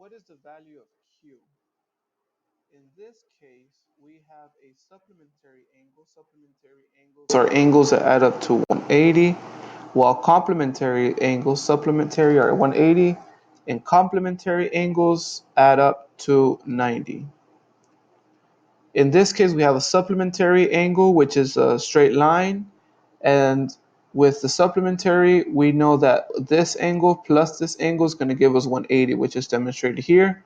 What is the value of Q? In this case, we have a supplementary angle. Supplementary angles are angles that add up to 180, while complementary angles, supplementary are 180, and complementary angles add up to 90. In this case, we have a supplementary angle, which is a straight line, and with the supplementary, we know that this angle plus this angle is going to give us 180, which is demonstrated here.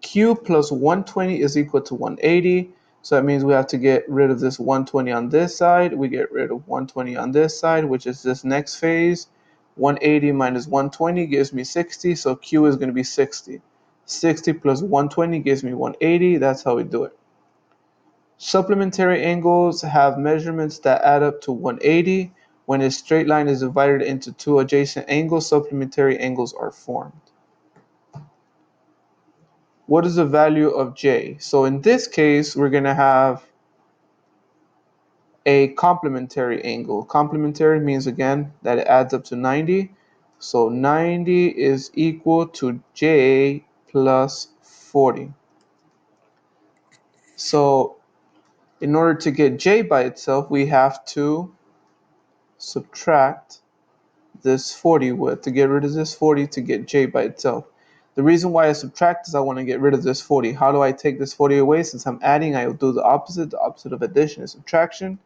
Q plus 120 is equal to 180. So that means we have to get rid of this 120 on this side. We get rid of 120 on this side, which is this next phase. 180 minus 120 gives me 60. So Q is going to be 60. 60 plus 120 gives me 180. That's how we do it. Supplementary angles have measurements that add up to 180. When a straight line is divided into two adjacent angles, supplementary angles are formed. What is the value of J? So in this case, we're going to have a complementary angle. Complementary means, again, that it adds up to 90. So 90 is equal to J plus 40. So in order to get J by itself, we have to subtract this 40 with, to get rid of this 40 to get J by itself. The reason why I subtract is I want to get rid of this 40. How do I take this 40 away? Since I'm adding, I will do the opposite. The opposite of addition is subtraction.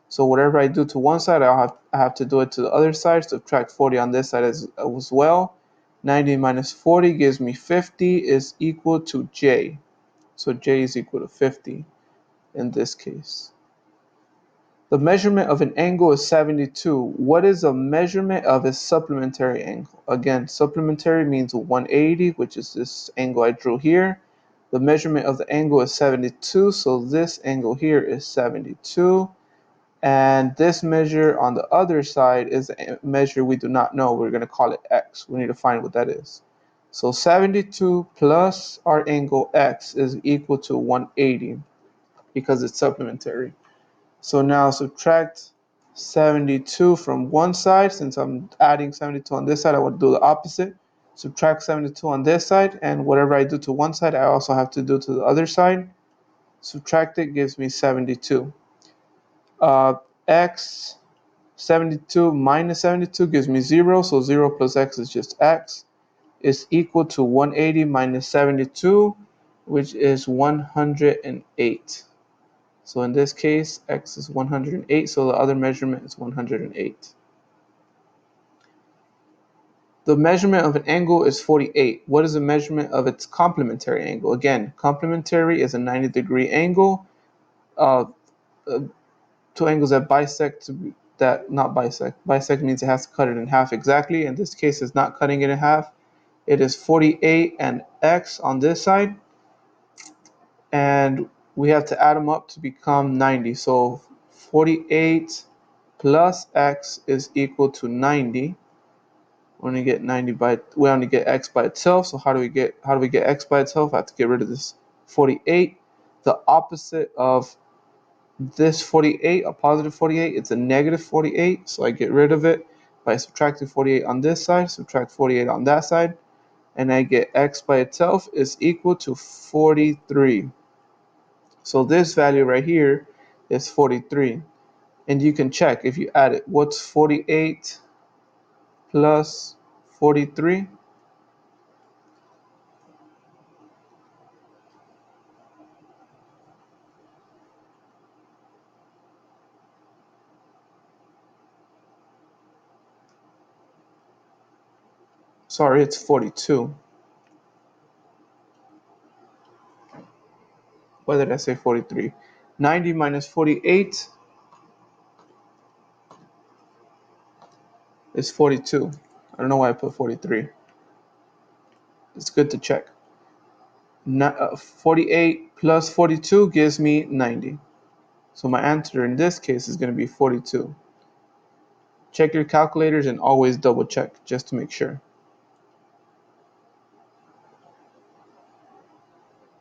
So whatever I do to one side, I have to do it to the other side. Subtract 40 on this side as well. 90 minus 40 gives me 50 is equal to J. So J is equal to 50 in this case. The measurement of an angle is 72. What is a measurement of a supplementary angle? Again, supplementary means 180, which is this angle I drew here. The measurement of the angle is 72, so this angle here is 72. And this measure on the other side is a measure we do not know. We're going to call it x. We need to find what that is. So 72 plus our angle x is equal to 180 because it's supplementary. So now subtract 72 from one side. Since I'm adding 72 on this side, I would do the opposite. Subtract 72 on this side, and whatever I do to one side, I also have to do to the other side. Subtract it gives me 72. X 72 minus 72 gives me 0, so 0 plus x is just x, is equal to 180 minus 72, which is 108. So in this case, x is 108, so the other measurement is 108. The measurement of an angle is 48. What is the measurement of its complementary angle? Again, complementary is a 90-degree angle. Uh, Two angles that bisect, not bisect. Bisect means it has to cut it in half exactly. In this case, it's not cutting it in half. It is 48 and x on this side. And we have to add them up to become 90. So 48 plus x is equal to 90. We only get x by itself. So how do we get x by itself? I have to get rid of this 48. The opposite of this 48, a positive 48, it's a negative 48. So I get rid of it by subtracting 48 on this side, subtract 48 on that side, and I get x by itself is equal to 43. So this value right here is 43. And you can check if you add it. What's 48 plus 43? Sorry, it's 42. Why did I say 43? 90 minus 48 is 42. I don't know why I put 43. It's good to check. 48 plus 42 gives me 90. So my answer in this case is going to be 42. Check your calculators and always double check just to make sure.